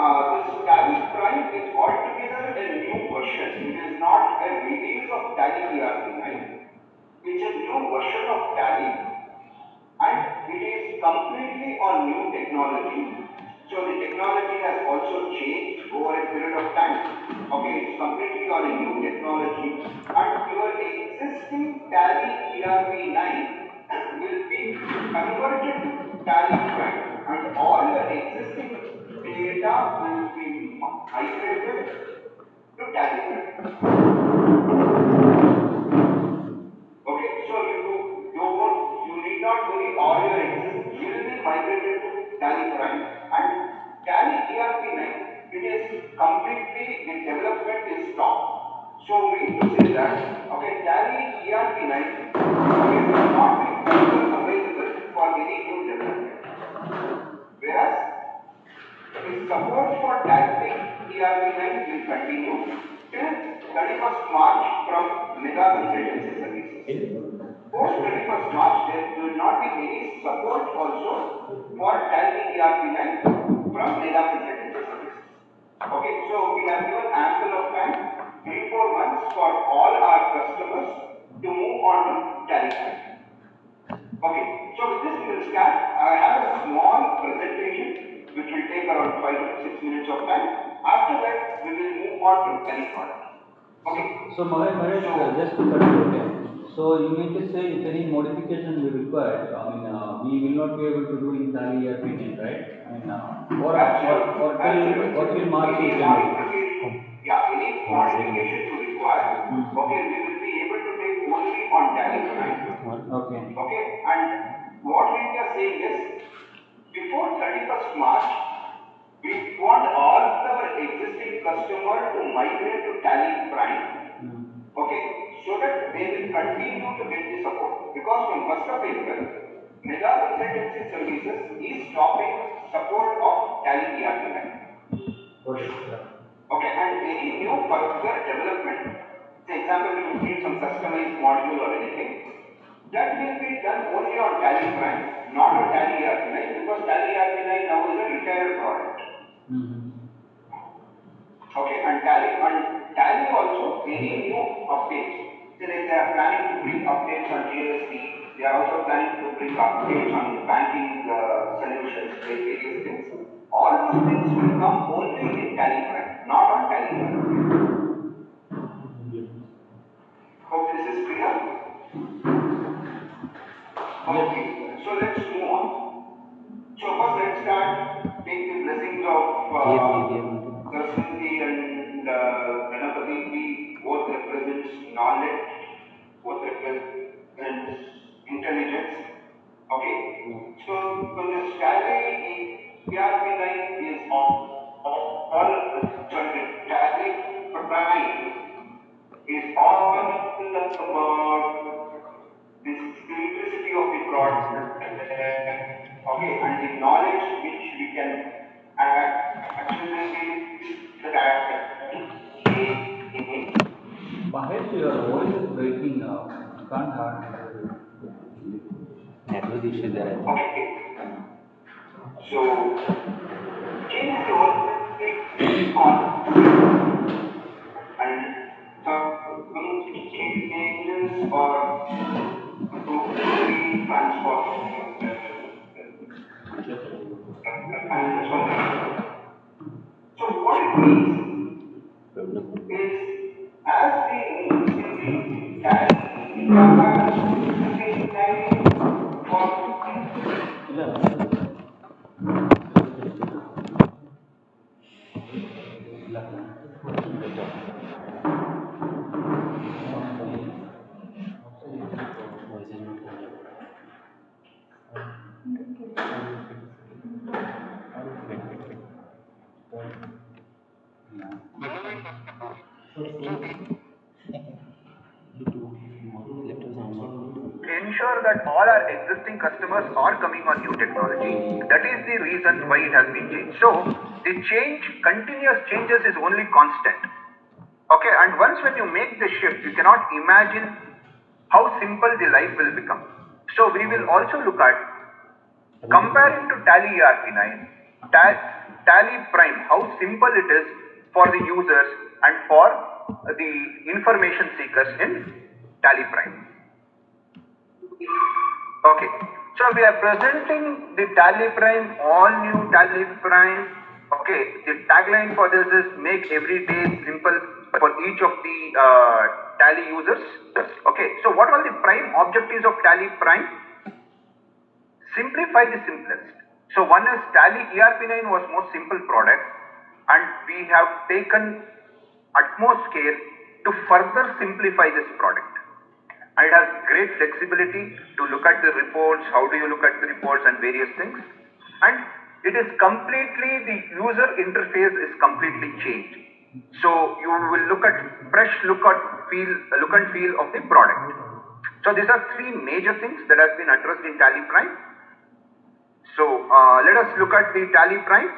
this Tally Prime is altogether a new version. It is not a release of Tally ERP9. It's a new version of Tally, and it is completely on new technology. So the technology has also changed over a period of time. Okay, it's completely on a new technology, and your existing Tally ERP9 will be converted to Tally Prime, and all your existing data will be migrated to Tally Prime. Okay, so you need not worry, all your existing will be migrated to Tally Prime, and Tally ERP9, it is completely, the development is stopped. So mean to say that, okay, Tally ERP9, okay, will not be further available for any new development. Whereas the support for Tally ERP9 will continue till 31st March from Mega Consultancy Services. Post 31st March, there will not be any support also for Tally ERP9 from Mega Consultancy Services. Okay, so we have given ample of time, 3-4 months for all our customers to move on to Tally. Okay, so with this we will start. I have a small presentation which will take around 5 to 6 minutes of time. After that, we will move on to Tally product. Okay. So Mahesh, just to continue, okay. So you mean to say if any modification we require, we will not be able to do in Tally ERP9, right? Or till March we can do. Yeah, any modification you require, okay, we will be able to take only on Tally Prime. Okay. Okay, and what we are saying is, before 31st March, we want all our existing customers to migrate to Tally Prime. Okay, so that they will continue to get the support. Because from 1st of April, Mega Consultancy Services is stopping support of Tally ERP9. Okay, and any new further development, say example, you need some customized module or anything, that will be done only on Tally Prime, not on Tally ERP9, because Tally ERP9 now is a retired product. Okay, and Tally also, any new updates, say like they are planning to bring updates on GST, they are also planning to bring updates on banking solutions, like various things. All those things will come only in Tally Prime, not on Tally ERP9. Hope this is clear. Okay, so let's move on. So first let's start, take the blessings of Saraswati and Ganapati, both represents knowledge, both represents intelligence. Okay, so this Tally ERP9 is all Tally Prime is all about the simplicity of the product, okay, and the knowledge which we can actually Mahesh, your voice is breaking now. Can't hear. Network issue there. Okay, so change the whole on and some changes or totally transform. So what it means is, as we move in the Tally ensure that all our existing customers are coming on new technology. That is the reason why it has been changed. So the continuous changes is only constant. Okay, and once when you make the shift, you cannot imagine how simple the life will become. So we will also look at comparing to Tally ERP9. Tally Prime, how simple it is for the users and for the information seekers in Tally Prime. Okay, so we are presenting the Tally Prime, all new Tally Prime. Okay, the tagline for this is make every day simple for each of the Tally users. Okay, so what are the prime objectives of Tally Prime? Simplify the simplest. So one is Tally ERP9 was most simple product, and we have taken utmost care to further simplify this product. And it has great flexibility to look at the reports, how do you look at the reports and various things. And it is completely, the user interface is completely changed. So you will look at fresh look and feel of the product. So these are three major things that has been addressed in Tally Prime. So let us look at the Tally Prime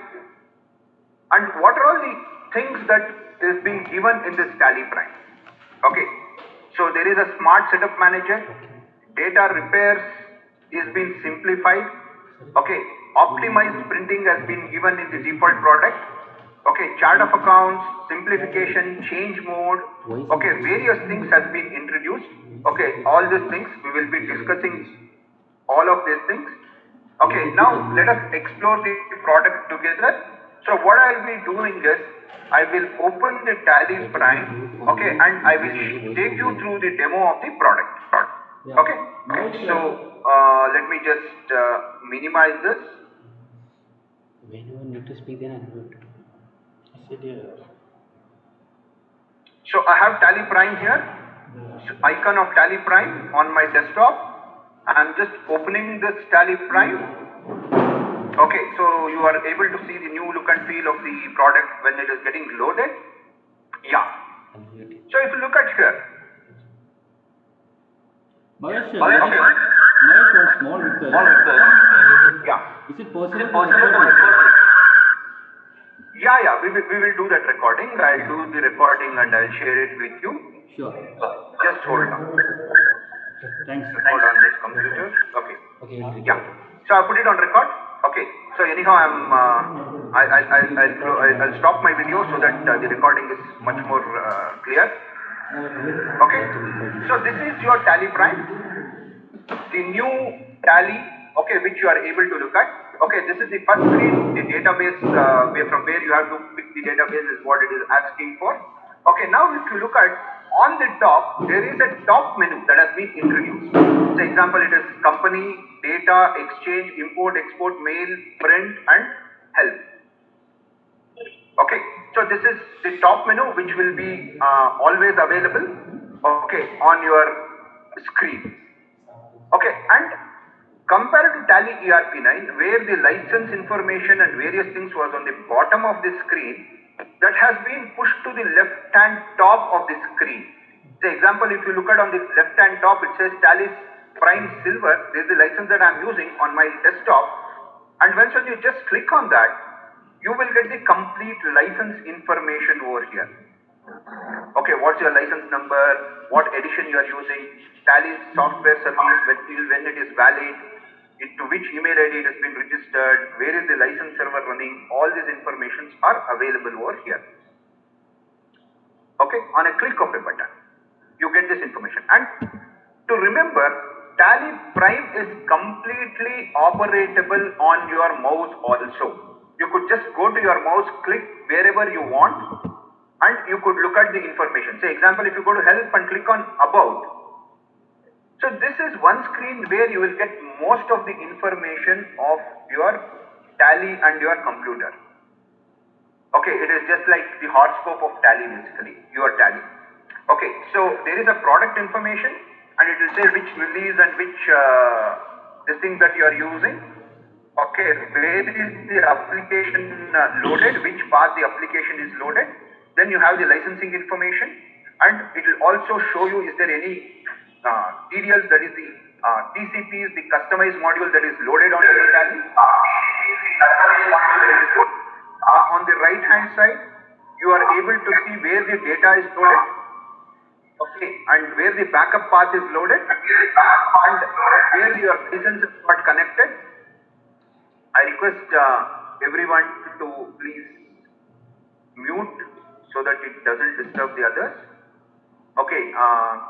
and what are all the things that is being given in this Tally Prime. Okay, so there is a smart setup manager, data repairs is being simplified. Okay, optimized printing has been given in the default product. Okay, chart of accounts, simplification, change mode. Okay, various things has been introduced. Okay, all these things we will be discussing all of these things. Okay, now let us explore the product together. So what I will be doing is, I will open the Tally Prime, okay, and I will take you through the demo of the product. Okay, so let me just minimize this. When you need to speak, then unmute. I said, yeah. So I have Tally Prime here, so icon of Tally Prime on my desktop. I am just opening this Tally Prime. Okay, so you are able to see the new look and feel of the product when it is getting loaded. Yeah. So if you look at here. Mahesh, Okay. Mahesh, one small request. Yeah. Is it possible to record this? Yeah, we will do that recording. I'll do the recording and I'll share it with you. Sure. Just hold on. Thanks. Hold on this computer. Okay. Okay. Yeah. So I put it on record. Okay. So anyhow, I'll stop my video so that the recording is much more clear. Okay. So this is your Tally Prime, the new Tally. Okay, which you are able to look at. Okay, this is the first screen. The database from where you have to pick the database is what it is asking for. Okay, now if you look at on the top, there is a top menu that has been introduced. For example, it is company, data, exchange, import, export, mail, print, and help. Okay, so this is the top menu which will be always available. Okay, on your screen. Okay, and compared to Tally ERP9, where the license information and various things was on the bottom of the screen, that has been pushed to the left-hand top of the screen. For example, if you look at on the left-hand top, it says Tally Prime Silver. This is the license that I am using on my desktop. And once when you just click on that, you will get the complete license information over here. Okay, what's your license number, what edition you are using, Tally's software service, when it is valid, to which email ID it has been registered, where is the license server running, all these informations are available over here. Okay, on a click of a button, you get this information. And to remember, Tally Prime is completely operatable on your mouse also. You could just go to your mouse, click wherever you want, and you could look at the information. Say example, if you go to help and click on about. So this is one screen where you will get most of the information of your Tally and your computer. Okay, it is just like the horoscope of Tally basically, your Tally. Okay, so there is a product information and it will say which release and which this thing that you are using. Okay, where is the application loaded, which path the application is loaded. Then you have the licensing information and it will also show you is there any TDLs, that is the TCPs, the customized module that is loaded on your Tally. On the right hand side, you are able to see where the data is loaded. Okay, and where the backup path is loaded and where your license is not connected. I request everyone to please mute so that it doesn't disturb the others. Okay,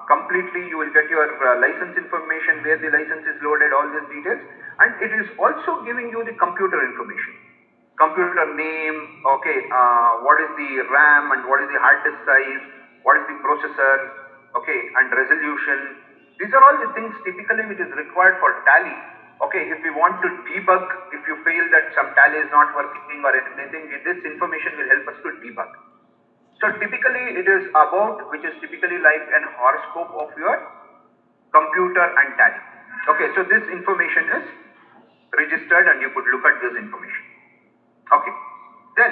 completely you will get your license information, where the license is loaded, all these details, and it is also giving you the computer information, computer name, okay, what is the RAM and what is the hard disk size, what is the processor, okay, and resolution. These are all the things typically which is required for Tally. Okay, if we want to debug, if you feel that some Tally is not working or anything, this information will help us to debug. So typically it is about, which is typically like an horoscope of your computer and Tally. Okay, so this information is registered and you could look at this information. Okay, then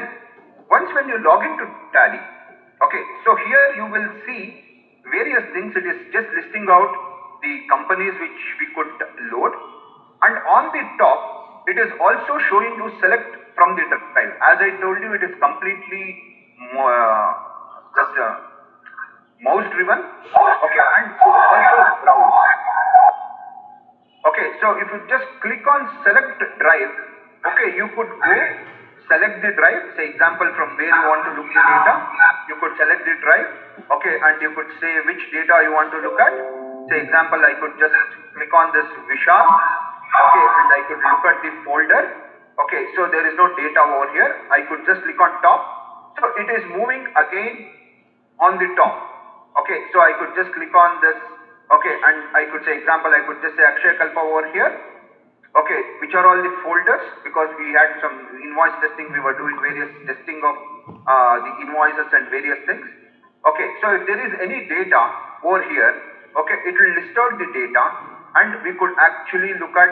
once when you log into Tally, okay, so here you will see various things. It is just listing out the companies which we could load, and on the top it is also showing you select from the drive. As I told you, it is completely just mouse driven. Okay, and also browse. Okay, so if you just click on select drive, okay, you could go select the drive, say example from where you want to look the data, you could select the drive, okay, and you could say which data you want to look at. Say example, I could just click on this Vishal, okay, and I could look at the folder. Okay, so there is no data over here. I could just click on top, so it is moving again on the top. Okay, so I could just click on this, okay, and I could say example, I could just say Akshay Kalpa over here, okay, which are all the folders, because we had some invoice testing, we were doing various testing of the invoices and various things. Okay, so if there is any data over here, okay, it will list out the data and we could actually look at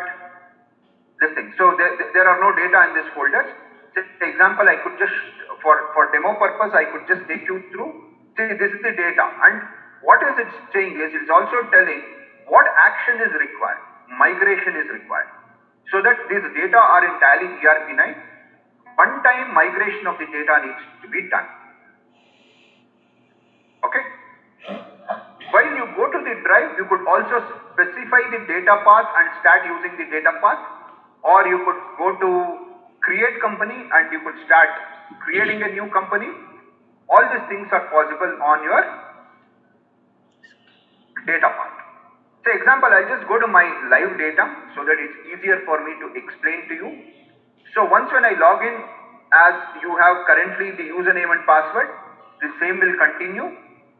this thing. So there are no data in this folders. Say example, I could just, for demo purpose, I could just take you through. See, this is the data, and what is it saying is, it's also telling what action is required, migration is required, so that these data are in Tally ERP9. One time migration of the data needs to be done. Okay. While you go to the drive, you could also specify the data path and start using the data path, or you could go to create company and you could start creating a new company. All these things are possible on your data path. Say example, I'll just go to my live data so that it's easier for me to explain to you. So once when I log in, as you have currently the username and password, the same will continue.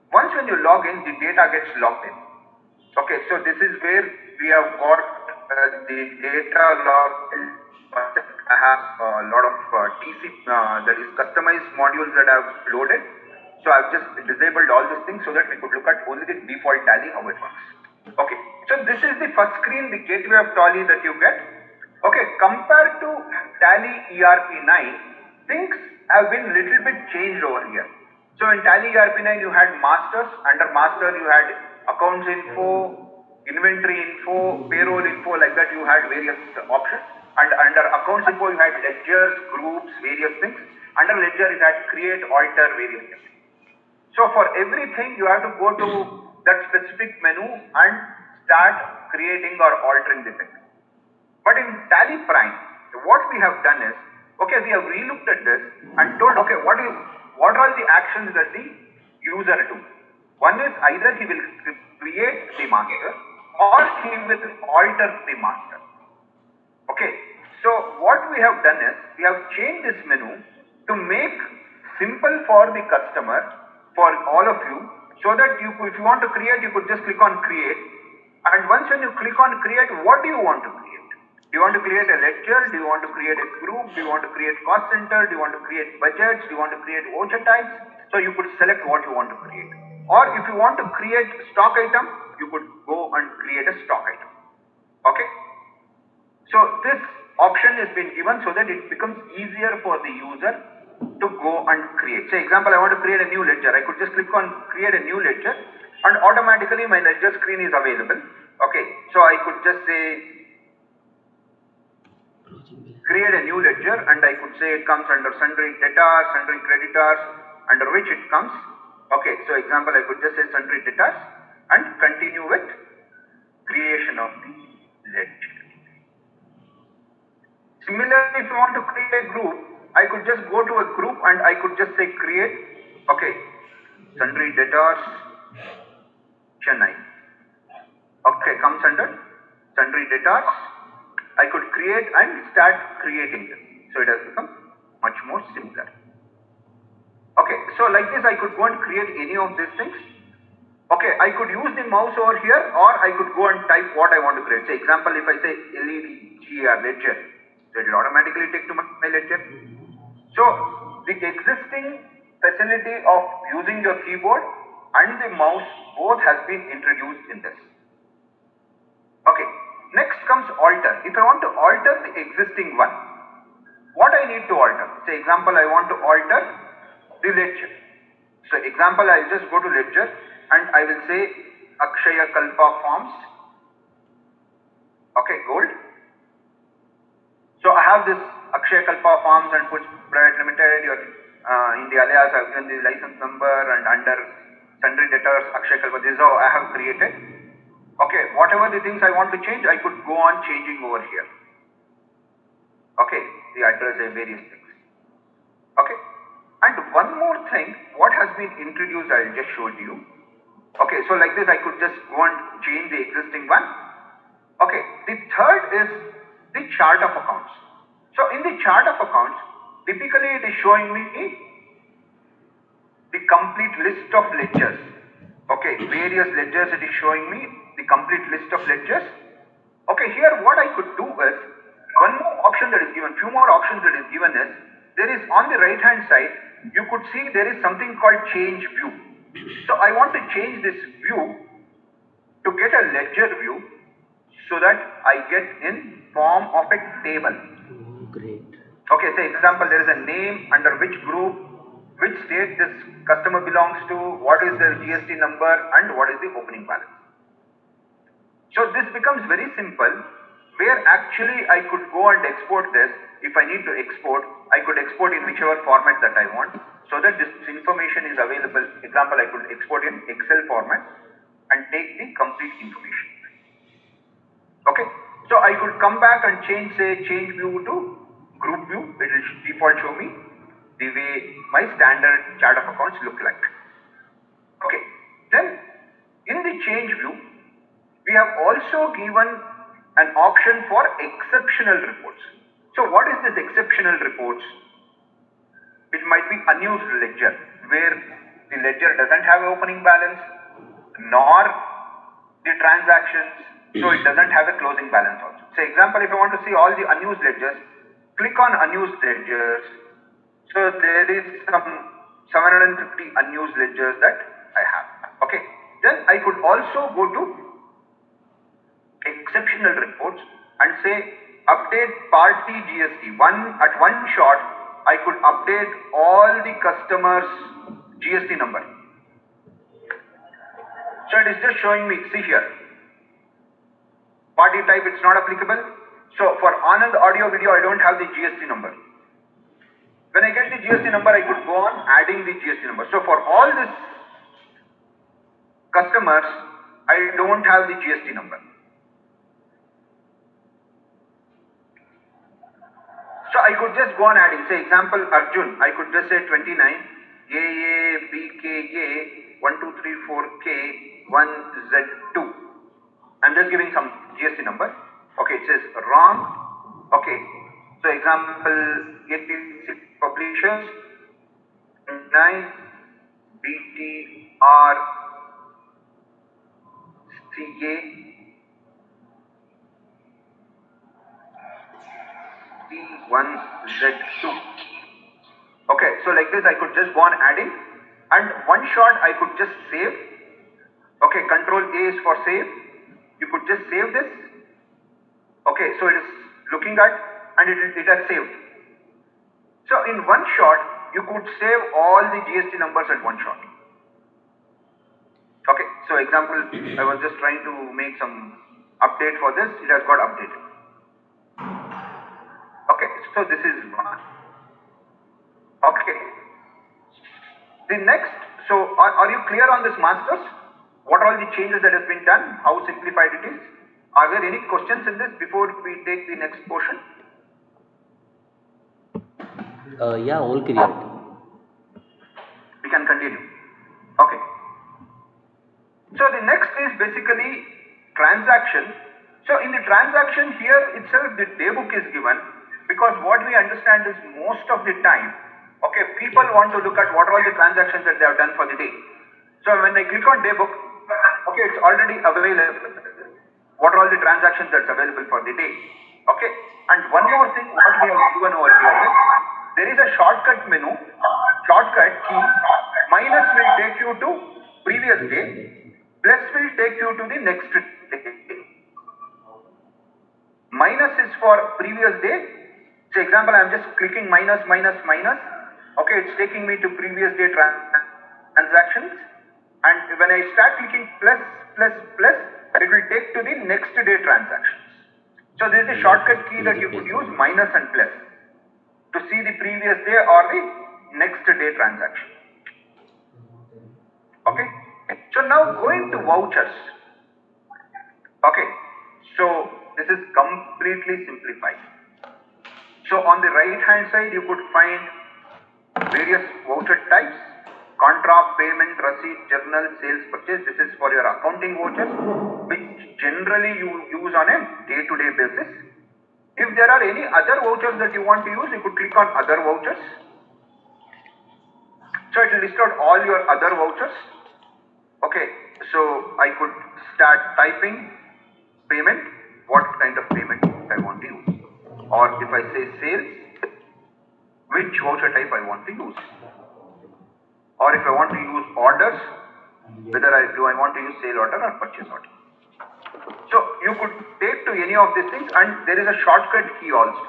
Once when you log in, the data gets logged in. Okay, so this is where we have got the data logged in. I have a lot of TC, that is customized modules that I have loaded. So I've just disabled all these things so that we could look at only the default Tally, how it works. Okay, so this is the first screen, the gateway of Tally that you get. Okay, compared to Tally ERP9, things have been little bit changed over here. So in Tally ERP9 you had masters, under master you had accounts info, inventory info, payroll info, like that you had various options. And under accounts info you had ledgers, groups, various things. Under ledger you had create, alter, various things. So for everything you have to go to that specific menu and start creating or altering the thing. But in Tally Prime, what we have done is, okay, we have relooked at this and told, okay, what are the actions that the user do? One is either he will create the master or he will alter the master. Okay, so what we have done is, we have changed this menu to make simple for the customer, for all of you, so that you, if you want to create, you could just click on create, and once when you click on create, what do you want to create? Do you want to create a ledger? Do you want to create a group? Do you want to create cost center? Do you want to create budgets? Do you want to create voucher types? So you could select what you want to create. Or if you want to create stock item, you could go and create a stock item. Okay? So this option has been given so that it becomes easier for the user to go and create. Say example, I want to create a new ledger. I could just click on create a new ledger and automatically my ledger screen is available. Okay, so I could just say create a new ledger and I could say it comes under sundry debtors, sundry creditors, under which it comes. Okay, so example, I could just say sundry debtors and continue with creation of the ledger. Similarly, if you want to create a group, I could just go to a group and I could just say create, okay, sundry debtors, Chennai. Okay, comes under sundry debtors. I could create and start creating them. So it has become much more simpler. Okay, so like this I could go and create any of these things. Okay, I could use the mouse over here or I could go and type what I want to create. Say example, if I say LEDGR, ledger, so it will automatically take to my ledger. So the existing facility of using your keyboard and the mouse both has been introduced in this. Okay, next comes alter. If I want to alter the existing one, what I need to alter? Say example, I want to alter the ledger. So example, I'll just go to ledger and I will say Akshaya Kalpa forms. Okay, gold. So I have this Akshaya Kalpa Farms and Foods Private Limited. In the alias, I have given the license number and under sundry debtors Akshaya Kalpa. This is how I have created. Okay, whatever the things I want to change, I could go on changing over here. Okay, the address and various things. Okay, and one more thing, what has been introduced, I'll just show it to you. Okay, so like this, I could just go and change the existing one. Okay, the third is the chart of accounts. So in the chart of accounts, typically it is showing me the complete list of ledgers. Okay, various ledgers it is showing me the complete list of ledgers. Okay, here what I could do is, one more option that is given, few more options that is given is, there is on the right hand side, you could see there is something called change view. So I want to change this view to get a ledger view so that I get in form of a table. Oh, great. Okay, say example, there is a name under which group, which state this customer belongs to, what is the GST number and what is the opening balance. So this becomes very simple, where actually I could go and export this. If I need to export, I could export in whichever format that I want, so that this information is available. Example, I could export in Excel format and take the complete information. Okay, so I could come back and change, say, change view to group view. It will default show me the way my standard chart of accounts look like. Okay, then in the change view, we have also given an option for exceptional reports. So what is this exceptional reports? It might be unused ledger, where the ledger doesn't have opening balance, nor the transactions, so it doesn't have a closing balance also. Say example, if I want to see all the unused ledgers, click on unused ledgers. So there is some 750 unused ledgers that I have. Okay, then I could also go to exceptional reports and say update party GST. At one shot, I could update all the customers' GST number. So it is just showing me, see here, party type it's not applicable. So for Anand audio video, I don't have the GST number. When I get the GST number, I could go on adding the GST number. So for all these customers, I don't have the GST number. So I could just go on adding, say example Arjun, I could just say 29, AA, BKA, 1234K, 1Z2. I'm just giving some GST number. Okay, it says wrong. Okay, so example 86 publishers, 9 BTR CA C1Z2. Okay, so like this I could just go on adding, and one shot I could just save. Okay, control A is for save. You could just save this. Okay, so it is looking at and it has saved. So in one shot you could save all the GST numbers at one shot. Okay, so example, I was just trying to make some update for this, it has got updated. Okay, so this is one. Okay, the next, so are you clear on this, masters? What are all the changes that has been done? How simplified it is? Are there any questions in this before we take the next portion? Yeah, all clear. We can continue. Okay. So the next is basically transaction. So in the transaction here itself the day book is given, because what we understand is most of the time, okay, people want to look at what are all the transactions that they have done for the day. So when I click on day book, okay, it's already available. What are all the transactions that's available for the day? Okay. And one more thing what we have given over here is there is a shortcut menu, shortcut key. Minus will take you to previous day, plus will take you to the next day. Minus is for previous day. So example, I am just clicking minus, minus, minus. Okay, it's taking me to previous day transactions. And when I start clicking plus, plus, plus, it will take to the next day transactions. So this is the shortcut key that you could use, minus and plus, to see the previous day or the next day transaction. Okay. So now going to vouchers. Okay. So this is completely simplified. So on the right hand side you could find various voucher types: contra, payment, receipt, journal, sales, purchase. This is for your accounting vouchers, which generally you use on a day-to-day basis. If there are any other vouchers that you want to use, you could click on other vouchers. So it will list out all your other vouchers. Okay, so I could start typing payment, what kind of payment I want to use. Or if I say sales, which voucher type I want to use. Or if I want to use orders, whether I want to use sale order or purchase order. So you could take to any of these things, and there is a shortcut key also.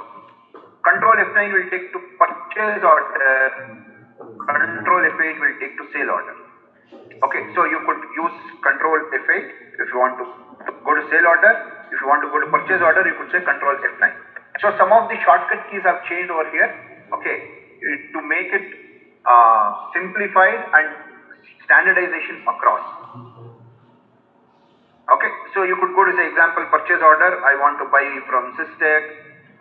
Control F9 will take to purchase order, Control F8 will take to sale order. Okay, so you could use Control F8 if you want to go to sale order. If you want to go to purchase order, you could say Control F9. So some of the shortcut keys have changed over here. Okay, to make it simplified and standardization across. Okay, so you could go to say example purchase order. I want to buy from Systec.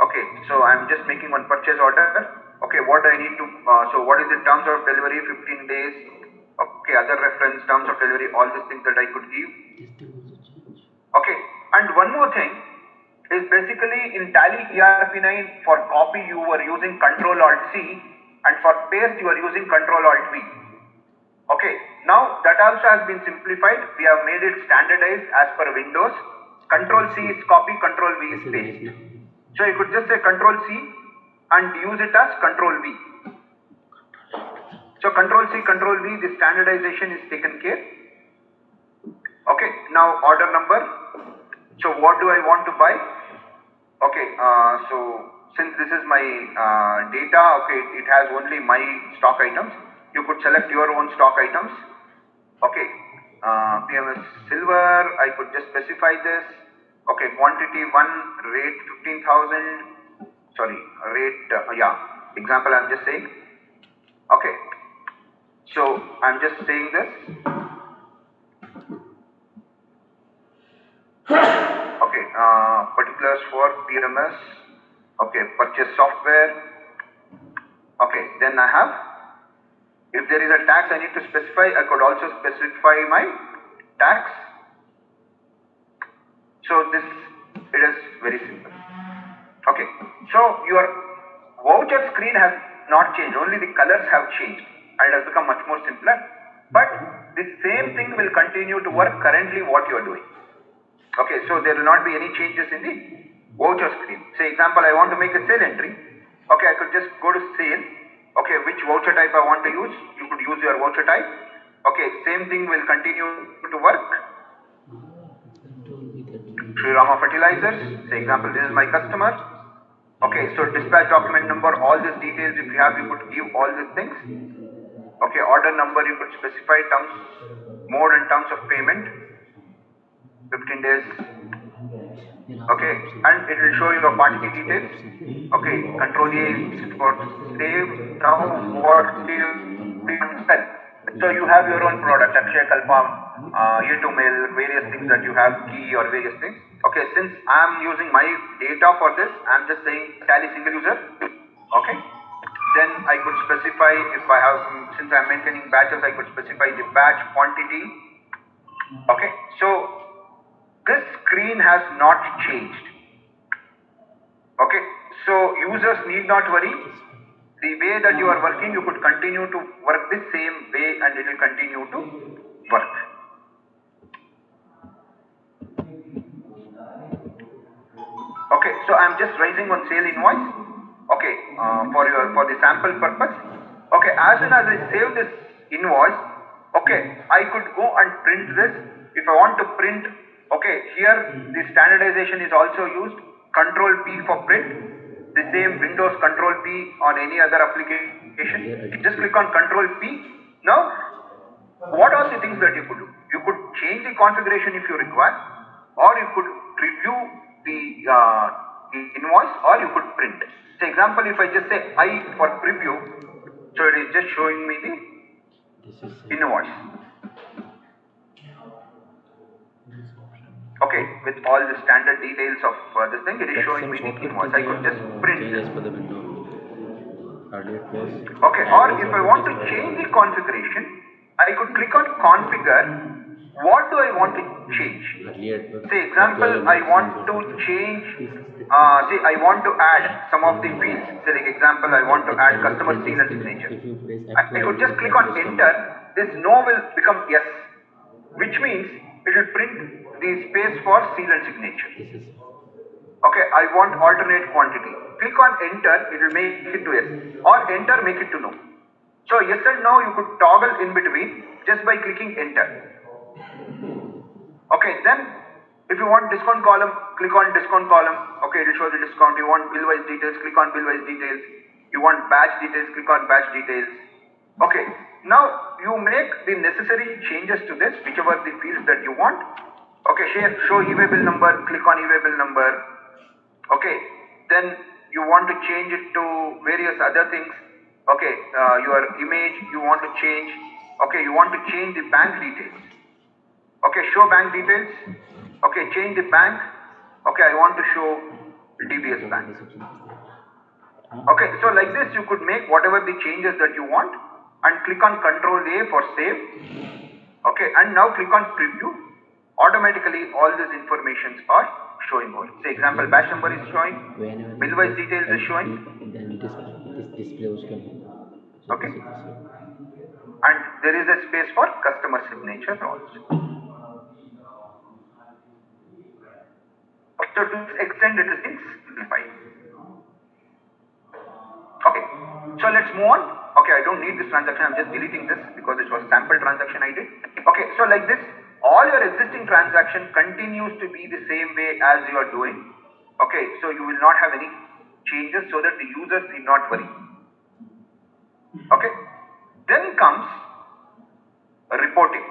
Okay, so I'm just making one purchase order. Okay, what I need to, so what is the terms of delivery? 15 days. Okay, other reference, terms of delivery, all these things that I could give. Okay, and one more thing is basically in Tally ERP9 for copy you were using Control Alt C, and for paste you are using Control Alt V. Okay, now that also has been simplified. We have made it standardized as per Windows. Control C is copy, Control V is paste. So you could just say Control C and use it as Control V. So Control C, Control V, the standardization is taken care. Okay, now order number. So what do I want to buy? Okay, so since this is my data, okay, it has only my stock items. You could select your own stock items. Okay, PMS silver, I could just specify this. Okay, quantity 1, rate 15,000. Sorry, rate, yeah, example I'm just saying. Okay, so I'm just saying this. Okay, particulars for PMS. Okay, purchase software. Okay, then I have, if there is a tax I need to specify, I could also specify my tax. So this, it is very simple. Okay, so your voucher screen has not changed, only the colors have changed and it has become much more simpler. But the same thing will continue to work currently what you are doing. Okay, so there will not be any changes in the voucher screen. Say example, I want to make a sale entry. Okay, I could just go to sale. Okay, which voucher type I want to use? You could use your voucher type. Okay, same thing will continue to work. Sri Rama Fertilizers. Say example, this is my customer. Okay, so dispatch document number, all these details if you have, you could give all these things. Okay, order number, you could specify terms, mode and terms of payment. 15 days. Okay, and it will show you your quantity details. Okay, control A for save. Now what do you sell? So you have your own product, Akshay Kalpam, to mail, various things that you have, key or various things. Okay, since I am using my data for this, I am just saying Tally single user. Okay, Then I could specify, if I have, since I'm maintaining batches, I could specify the batch quantity. Okay, so this screen has not changed. Okay, so users need not worry. The way that you are working, you could continue to work the same way and it will continue to work. Okay, so I'm just raising one sale invoice. Okay, for the sample purpose. Okay, as soon as I save this invoice, okay, I could go and print this. If I want to print, okay, here the standardization is also used. Control P for print. The same Windows Control P on any other application. Just click on Control P. Now, what are the things that you could do? You could change the configuration if you require, or you could preview the invoice, or you could print. So example, if I just say I for preview, so it is just showing me the invoice. Okay, with all the standard details of this thing, it is showing me the invoice. I could just print this. Okay, or if I want to change the configuration, I could click on configure. What do I want to change? Say example, I want to change, say I want to add some of the fields. Say like example, I want to add customer seal and signature. I could just click on enter. This no will become yes, which means it will print the space for seal and signature. Okay, I want alternate quantity. Click on enter, it will make it to yes, or enter, make it to no. So yes and no you could toggle in between just by clicking enter. Okay, then if you want discount column, click on discount column. Okay, it will show the discount. You want bill wise details, click on bill wise details. You want batch details, click on batch details. Okay, now you make the necessary changes to this, whichever the fields that you want. Okay, show e-way bill number, click on e-way bill number. Okay, then you want to change it to various other things. Okay, your image you want to change. Okay, you want to change the bank details. Okay, show bank details. Okay, change the bank. Okay, I want to show DBS bank. Okay, so like this you could make whatever the changes that you want and click on Control A for save. Okay, and now click on preview. Automatically all these informations are showing over. Say example, batch number is showing, bill wise details is showing. Then this display Okay, and there is a space for customer signature also. So to this extent it is being simplified. Okay, so let's move on. Okay, I don't need this transaction, I'm just deleting this because it was sample transaction I did. Okay, so like this, all your existing transaction continues to be the same way as you are doing. Okay, so you will not have any changes so that the users need not worry. Okay, then comes reporting.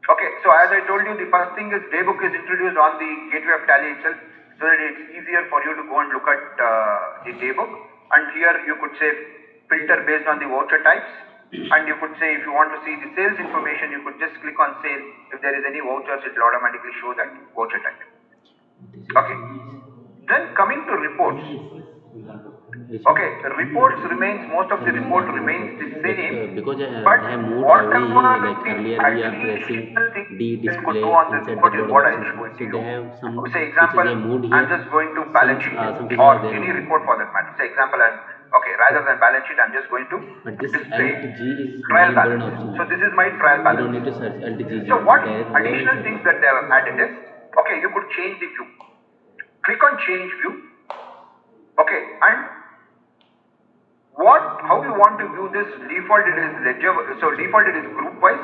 Okay, so as I told you, the first thing is daybook is introduced on the gateway of Tally itself, so that it's easier for you to go and look at the daybook. And here you could say filter based on the voucher types, and you could say if you want to see the sales information, you could just click on sale. If there is any vouchers, it will automatically show that voucher type. Okay, then coming to reports. Okay, the reports remains, most of the report remains the same, because but I have moved whatever away, like the earlier we are pressing additional thing D you could display do on the inside report the is board what I options. will show it to So they you. have some Say features example, I moved I'm here. just going to balance sheet Some features or are there any only. report for that matter. Say example, okay, rather than balance sheet, I'm just going to But this display Alt G is trial more important balance. option. So this is my trial You don't balance. need to search Alt G. So what Direct additional things that they have added is, okay, you could change the view. Click on change view. Okay, and how you want to view this, default it is ledger, so default it is group wise.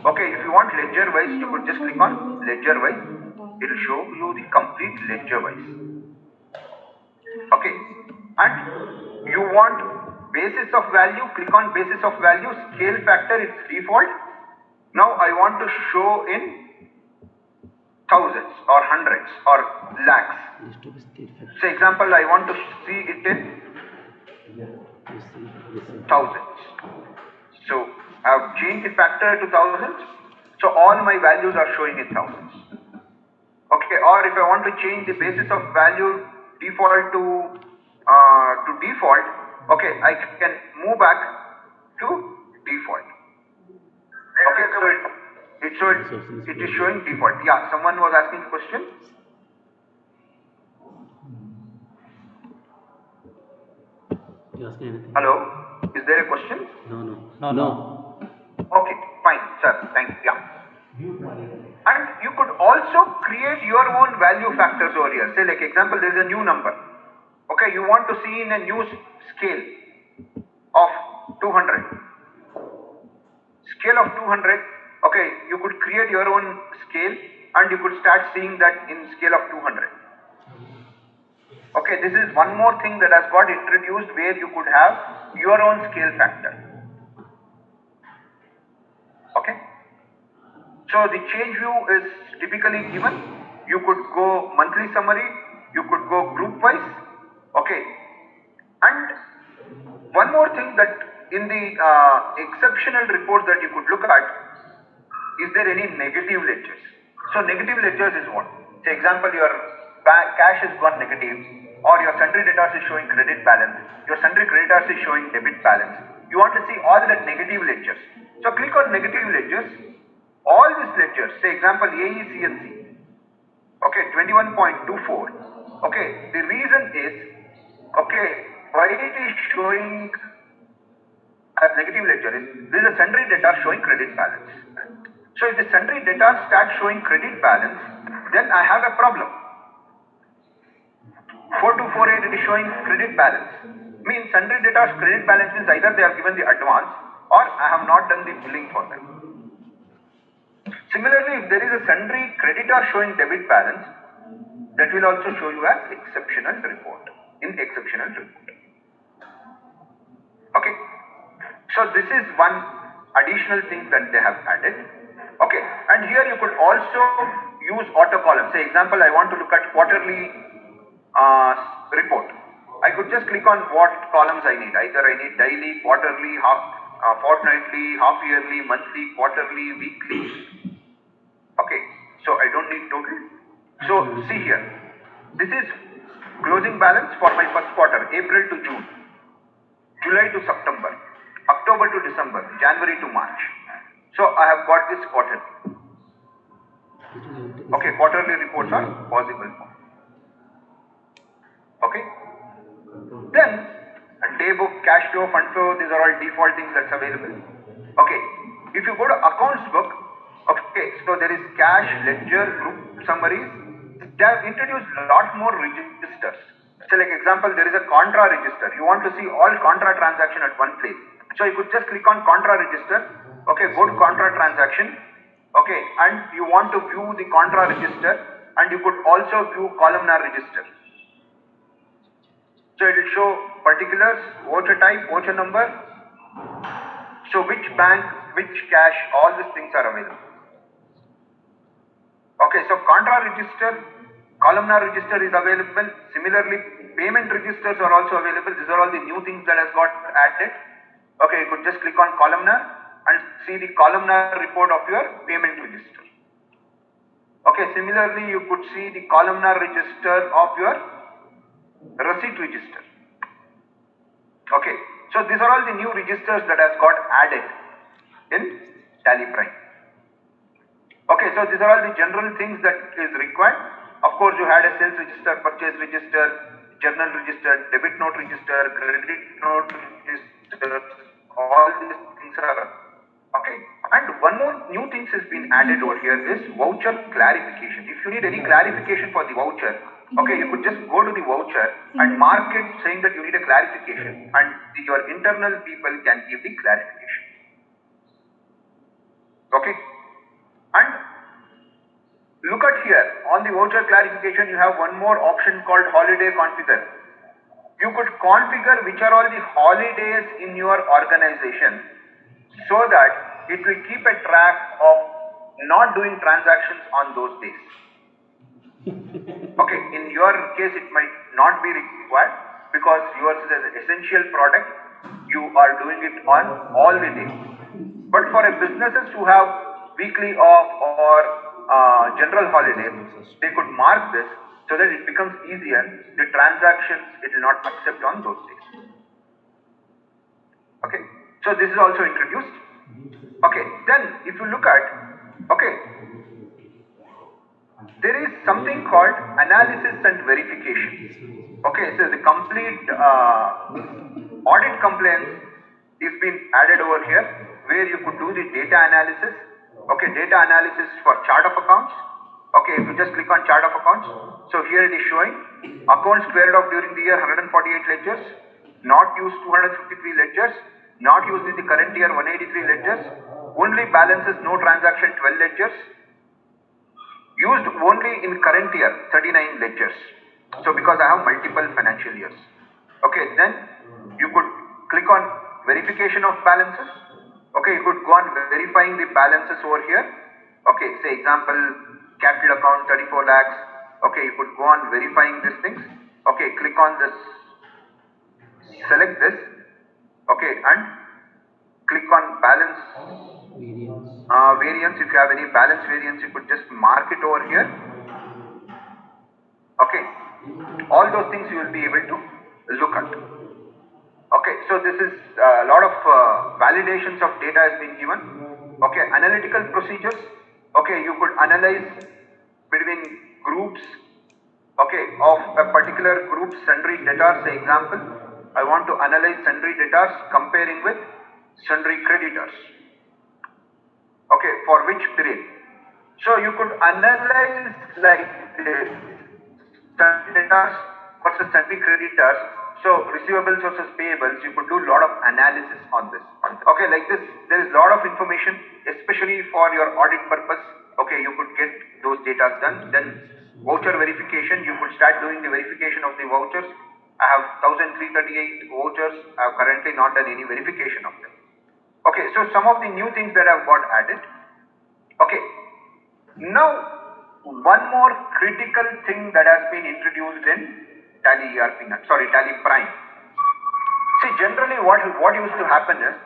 Okay, if you want ledger wise, you could just click on ledger wise. It will show you the complete ledger wise. Okay, and you want basis of value, click on basis of value, scale factor, it's default. Now I want to show in thousands or hundreds or lakhs. So example, I want to see it in thousands. So I have changed the factor to thousands. So all my values are showing in thousands. Okay, or if I want to change the basis of value default to default, Okay, I can move back to default. Okay, it is showing default. Yeah, someone was asking question. You asking anything? Hello, is there a question? No. Okay, fine, sir. Thank you. Yeah. And you could also create your own value factors over here. Say, like example, there is a new number. Okay, you want to see in a new scale of 200. Scale of 200. Okay, you could create your own scale and you could start seeing that in scale of 200. Okay, this is one more thing that has got introduced where you could have your own scale factor. Okay. So the change view is typically given. You could go monthly summary, you could go group wise. Okay. And one more thing that in the exceptional report that you could look at, is there any negative ledgers? So negative ledgers is what? Say example, your cash has gone negative, or your sundry debtors is showing credit balance, your sundry creditors is showing debit balance. You want to see all the negative ledgers. So click on negative ledgers. All these ledgers, say example AECNC, okay, 21.24. Okay, the reason is, okay, why it is showing as negative ledger is there is a sundry debtor showing credit balance. So if the sundry debtor starts showing credit balance, then I have a problem. 4248 it is showing credit balance. Means sundry debtors credit balance means either they have given the advance or I have not done the billing for them. Similarly, if there is a sundry creditor showing debit balance, that will also show you as exceptional report in exceptional report. Okay. So this is one additional thing that they have added. Okay, and here you could also use auto column. Say example, I want to look at quarterly report. I could just click on what columns I need. Either I need daily, quarterly, fortnightly, half yearly, monthly, quarterly, weekly. Okay, so I don't need total. So see here, this is closing balance for my first quarter, April to June, July to September, October to December, January to March. So I have got this quarter. Okay, quarterly reports are possible. Okay. Then day book, cash flow, fund flow, these are all default things that's available. Okay. If you go to accounts book, okay, so there is cash, ledger, group summaries. They have introduced a lot more registers. So like example, there is a contra register. You want to see all contra transaction at one place. So you could just click on contra register. Okay, go to contra transaction. Okay, and you want to view the contra register, and you could also view columnar register. So it will show particulars, voucher type, voucher number. So which bank, which cash, all these things are available. Okay, so contra register, columnar register is available. Similarly, payment registers are also available. These are all the new things that has got added. Okay, you could just click on columnar and see the columnar report of your payment register. Okay, similarly, you could see the columnar register of your receipt register. Okay, so these are all the new registers that has got added in Tally Prime. Okay, so these are all the general things that is required. Of course, you had a sales register, purchase register, journal register, debit note register, credit note register, all these things are okay. And one more new thing has been added over here is voucher clarification. If you need any clarification for the voucher, okay, you could just go to the voucher and mark it saying that you need a clarification, and your internal people can give the clarification. Okay. And look at here, on the voucher clarification, you have one more option called holiday configure. You could configure which are all the holidays in your organization so that it will keep a track of not doing transactions on those days. Okay, in your case, it might not be required because yours is an essential product. You are doing it on all the days. But for a businesses who have weekly off or general holidays, they could mark this so that it becomes easier. The transactions it will not accept on those days. Okay, so this is also introduced. Okay, then if you look at, okay, there is something called analysis and verification. Okay, so the complete audit compliance is being added over here, where you could do the data analysis. Okay, data analysis for chart of accounts. Okay, if you just click on chart of accounts, so here it is showing accounts cleared off during the year 148 ledgers, not used 253 ledgers, not used in the current year 183 ledgers, only balances no transaction 12 ledgers, used only in current year 39 ledgers. So because I have multiple financial years. Okay, then you could click on verification of balances. Okay, you could go on verifying the balances over here. Okay, say example capital account 34 lakhs. Okay, you could go on verifying these things. Okay, click on this, select this. Okay, and click on balance Variance. variance. If you have any balance variance, you could just mark it over here. Okay, all those things you will be able to look at. Okay, so this is a lot of validations of data has been given. Okay, analytical procedures. Okay, you could analyze between groups. Okay, of a particular group sundry debtors. Say example, I want to analyze sundry debtors comparing with sundry creditors. Okay, for which period? So you could analyze like this, sundry debtors versus sundry creditors. So receivables versus payables, you could do a lot of analysis on this. Okay, like this, there is a lot of information, especially for your audit purpose. Okay, you could get those data done. Then voucher verification, you could start doing the verification of the vouchers. I have 1338 vouchers. I have currently not done any verification of them. Okay, so some of the new things that have got added. Okay, now one more critical thing that has been introduced in Tally Tally Prime. See, generally what used to happen is,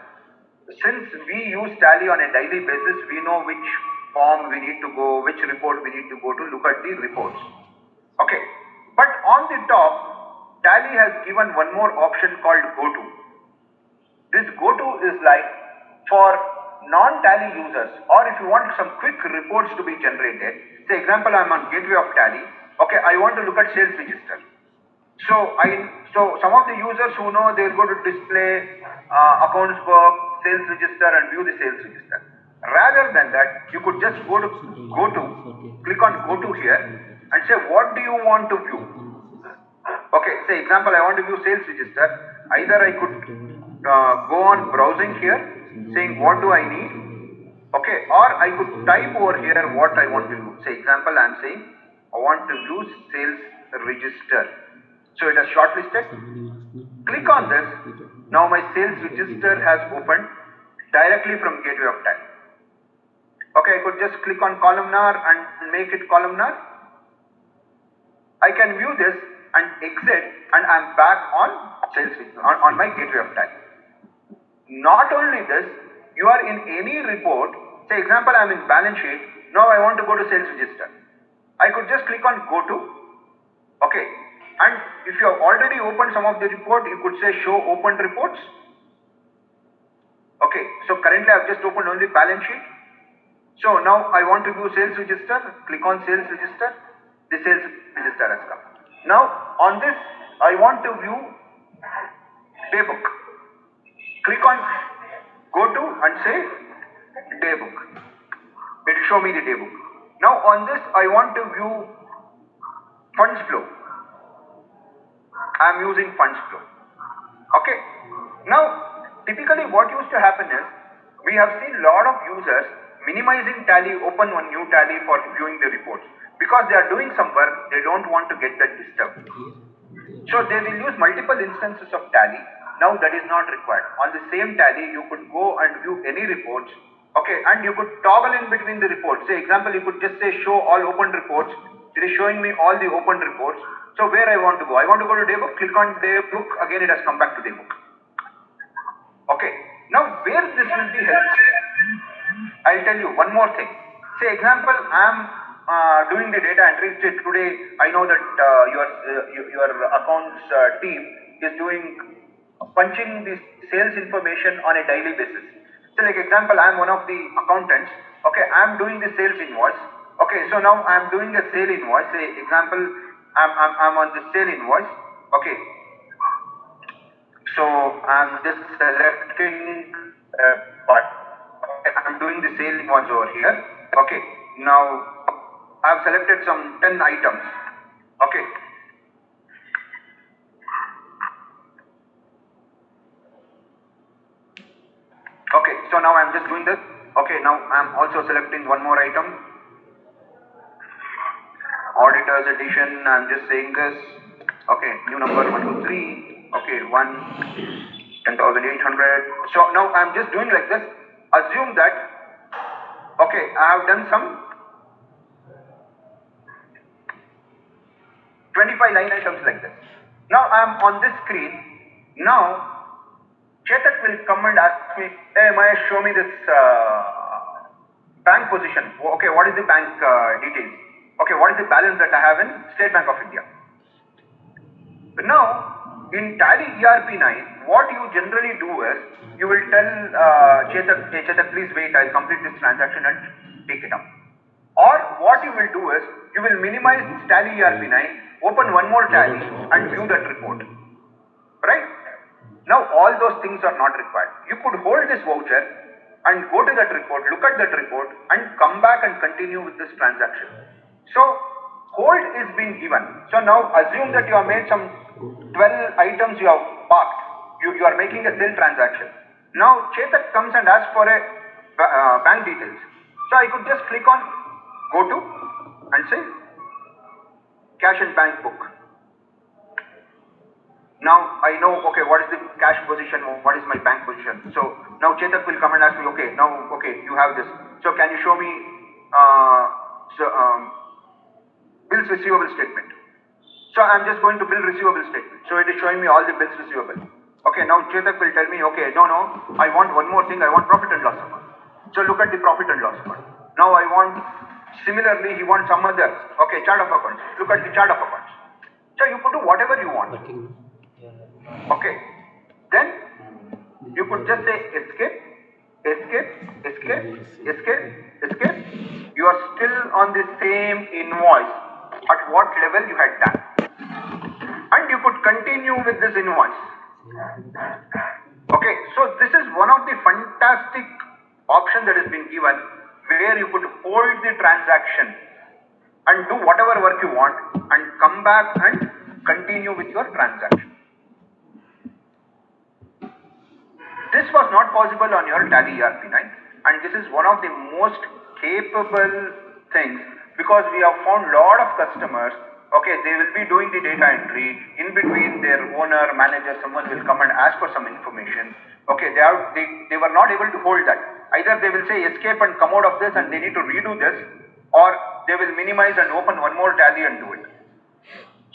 since we use Tally on a daily basis, we know which form we need to go, which report we need to go to look at the reports. Okay, but on the top, Tally has given one more option called Go To. This go-to is like for non-Tally users, or if you want some quick reports to be generated. Say example, I'm on gateway of Tally. Okay, I want to look at sales register. So some of the users who know, they'll go to display, accounts book, sales register, and view the sales register. Rather than that, you could just go to click on go to here and say what do you want to view. Okay, say example, I want to view sales register. Either I could go on browsing here, saying what do I need. Okay, or I could type over here what I want to view. Say example, I am saying I want to view sales register. So it has shortlisted. Click on this. Now my sales register has opened directly from gateway of Tally. Okay, I could just click on columnar and make it columnar. I can view this and exit, and I am back on sales on my gateway of Tally. Not only this, you are in any report. Say example, I am in balance sheet. Now I want to go to sales register. I could just click on go to. Okay, and if you have already opened some of the report, you could say show opened reports. Okay, so currently I have just opened only balance sheet. So now I want to view sales register. Click on sales register. The sales register has come. Now on this, I want to view day book. Click on go to and say day book. It will show me the day book. Now on this, I want to view funds flow. I am using funds flow. Okay. Now typically what used to happen is, we have seen a lot of users minimizing Tally, open one new Tally for viewing the reports. Because they are doing some work, they don't want to get that disturbed. So they will use multiple instances of Tally. Now that is not required. On the same Tally, you could go and view any reports. Okay, and you could toggle in between the reports. Say example, you could just say show all open reports. It is showing me all the open reports. So where I want to go? I want to go to day book. Click on day book. Again, it has come back to day book. Okay. Now where this will be helpful, I'll tell you one more thing. Say example, I am doing the data entry. Say today, I know that your accounts team is doing punching the sales information on a daily basis. So like example, I am one of the accountants. Okay, I am doing the sales invoice. Okay, so now I am doing a sale invoice. Say example, I'm on the sale invoice. Okay, so I'm just selecting a part. Okay, I'm doing the sale invoice over here. Okay, now I've selected some 10 items. Okay, okay, so now I'm just doing this. Okay, now I'm also selecting one more item. Auditor's edition, I'm just saying this. Okay, new number 123. Okay, 10,800. So now I'm just doing like this. Assume that, okay, I have done some 25 line items like this. Now I'm on this screen. Now Chetak will come and ask me, hey Mahesh, show me this bank position. Okay, what is the bank details? Okay, what is the balance that I have in State Bank of India? But now, in Tally ERP9, what you generally do is, you will tell Chetak, hey Chetak, please wait, I'll complete this transaction and take it up. Or what you will do is, you will minimize Tally ERP9, open one more Tally and view that report. Right? Now all those things are not required. You could hold this voucher and go to that report, look at that report and come back and continue with this transaction. So hold is being given. So now assume that you have made some 12 items you have parked. You are making a sale transaction. Now Chetak comes and asks for a bank details. So I could just click on go to and say cash and bank book. Now I know, okay, what is the cash position, what is my bank position. So now Chetak will come and ask me, okay, now, okay, you have this. So can you show me bills receivable statement. So I'm just going to bill receivable statement. So it is showing me all the bills receivable. Okay, now Chetak will tell me, okay, no, I want one more thing, I want profit and loss account. So look at the profit and loss account. Now I want, similarly, he wants some other, okay, chart of accounts. Look at the chart of accounts. So you could do whatever you want. Okay, then you could just say escape, escape, escape, escape, escape. You are still on the same invoice at what level you had done. And you could continue with this invoice. Okay, so this is one of the fantastic options that has been given where you could hold the transaction and do whatever work you want and come back and continue with your transaction. This was not possible on your Tally ERP9 and this is one of the most capable things because we have found a lot of customers, okay, they will be doing the data entry, in between their owner, manager, someone will come and ask for some information, okay, they were not able to hold that. Either they will say escape and come out of this and they need to redo this, or they will minimize and open one more Tally and do it.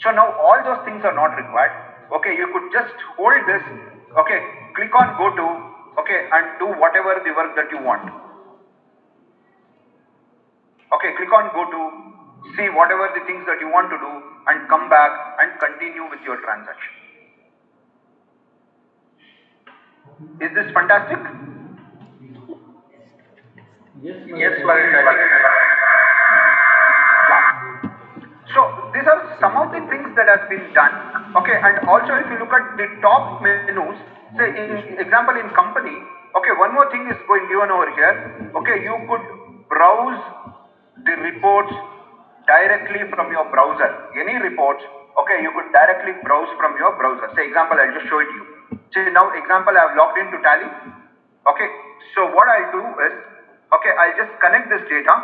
So now all those things are not required. Okay, you could just hold this, okay, click on go to, okay, and do whatever the work that you want. Okay, click on go to, see whatever the things that you want to do and come back and continue with your transaction. Is this fantastic? Yes, So these are some of the things that has been done. Okay, and also if you look at the top menus, say in example in company, okay, one more thing is going given over here. Okay, you could browse the reports directly from your browser. Any reports, okay, you could directly browse from your browser. Say example, I'll just show it to you. Say now example, I have logged into Tally. Okay, so what I'll do is, okay, I'll just connect this data.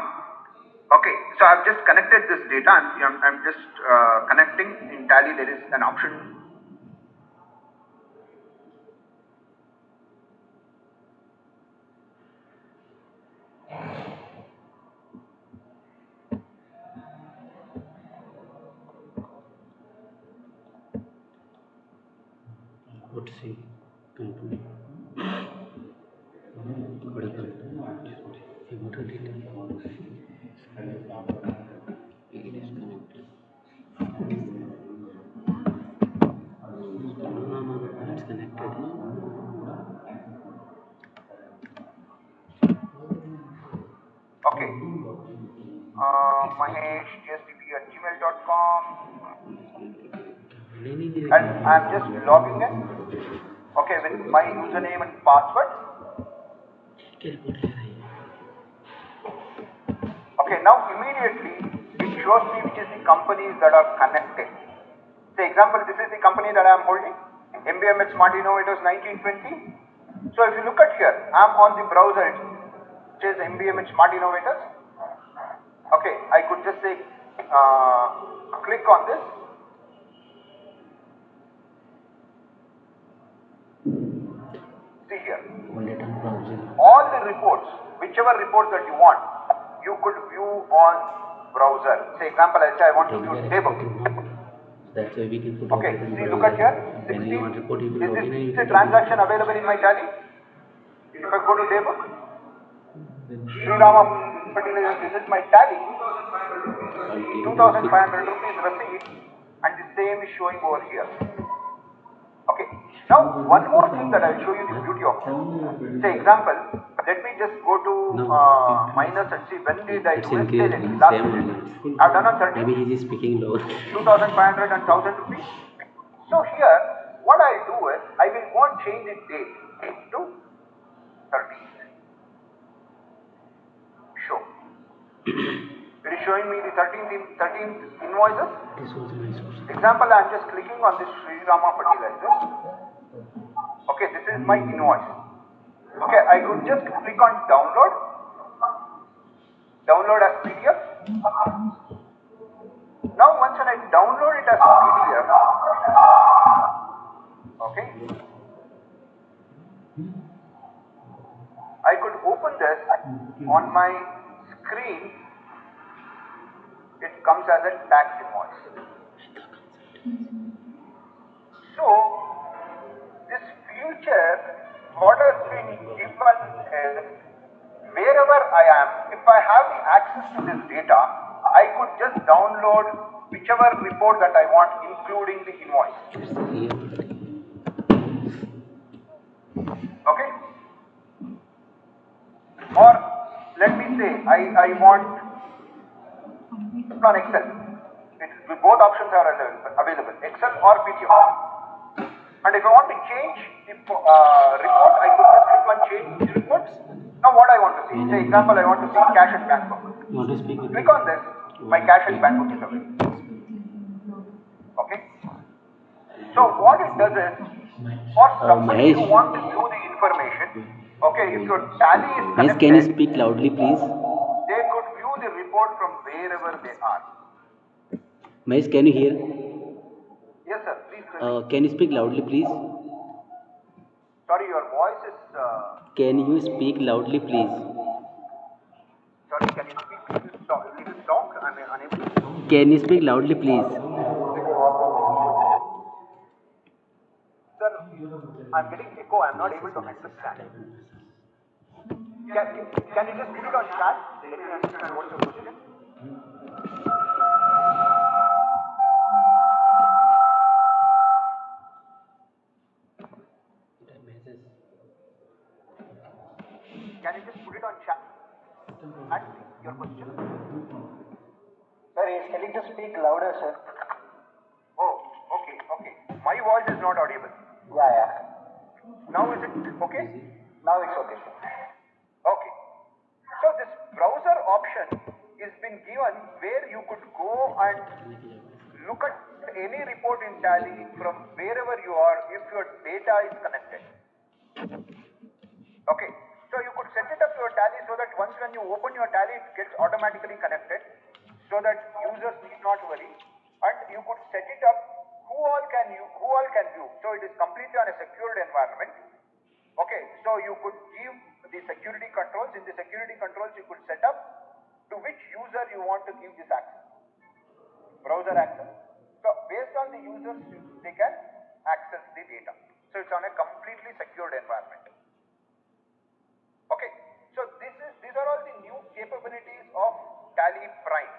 Okay, so I've just connected this data. I'm just connecting in Tally. There is an option. Let's see. Company. It is connected. No, it's connected. Okay. maheshdsdp@gmail.com, and I'm just logging in. Okay, with my username and password. Okay, now immediately it shows me which is the companies that are connected. Say example, this is the company that I am holding, MBMH Smart Innovators 1920. So if you look at here, I am on the browser, which is MBMH Smart Innovators. Okay, I could just say click on this. See here, all the reports, whichever report that you want, you could view on browser. Say example, I say I want to view table. That's why we can put Okay, it in see, browser. look at here. When you want report, you can Is log this in and you a can transaction available in my tally? If I go to table, Srirama Fertilizers, this is my tally. 2,500 rupees receipt, and the same is showing over here. Okay, now one more thing that I'll show you the beauty of this. Say example, let me just go to minus and see when did I do a sale entry. Last sale. I've done on 30. Maybe he is speaking low. 2,500 and 1,000 rupees. So here, what I'll do is, I will go and change the date to 13th. Show. It is showing me the 13th invoices. This was my source. Example, I am just clicking on this Sri Rama Fertilizers. Okay, this is my invoice. Okay, I could just click on download as PDF. Now once when I download it as PDF, okay, I could open this on my screen. It comes as a tax invoice. So this future, what has been given is, wherever I am, if I have the access to this data, I could just download whichever report that I want, including the invoice. Okay? Or let me say, I want on Excel. Both options are available, Excel or PDF. And if I want to change the report, I could just click on change reports. Now what I want to see, say example, I want to see cash and bank book. You want to speak with Click on this, my cash and bank book is available. Okay. So what it does is, for somebody who wants to view the information, okay, if your tally is connected, Mahesh, can you speak loudly, please? they could view the report from wherever they are. Mahesh, can you hear? Yes, sir. Please. Can you speak loudly, please? Sorry, your voice is. Can you speak loudly, please? Sorry, can you speak little long? I'm unable to. Can you speak loudly, please? Sir, I'm getting echo. I'm not able to understand. Can you just put it on chat? Let me understand what's your question. Can you just put it on chat? Your question? Sir, he is telling to speak louder, sir. Oh, okay. My voice is not audible. Yeah. Now is it okay? Now it's okay, sir. Okay. So this browser option is been given where you could go and look at any report in Tally from wherever you are if your data is connected. Okay. So you could set it up your Tally so that once when you open your Tally, it gets automatically connected so that users need not worry. And you could set it up who all can view. So it is completely on a secured environment. Okay, so you could give the security controls. In the security controls, you could set up to which user you want to give this access. Browser access. So based on the users, they can access the data. So it's on a completely secured environment. Okay, so these are all the new capabilities of Tally Prime.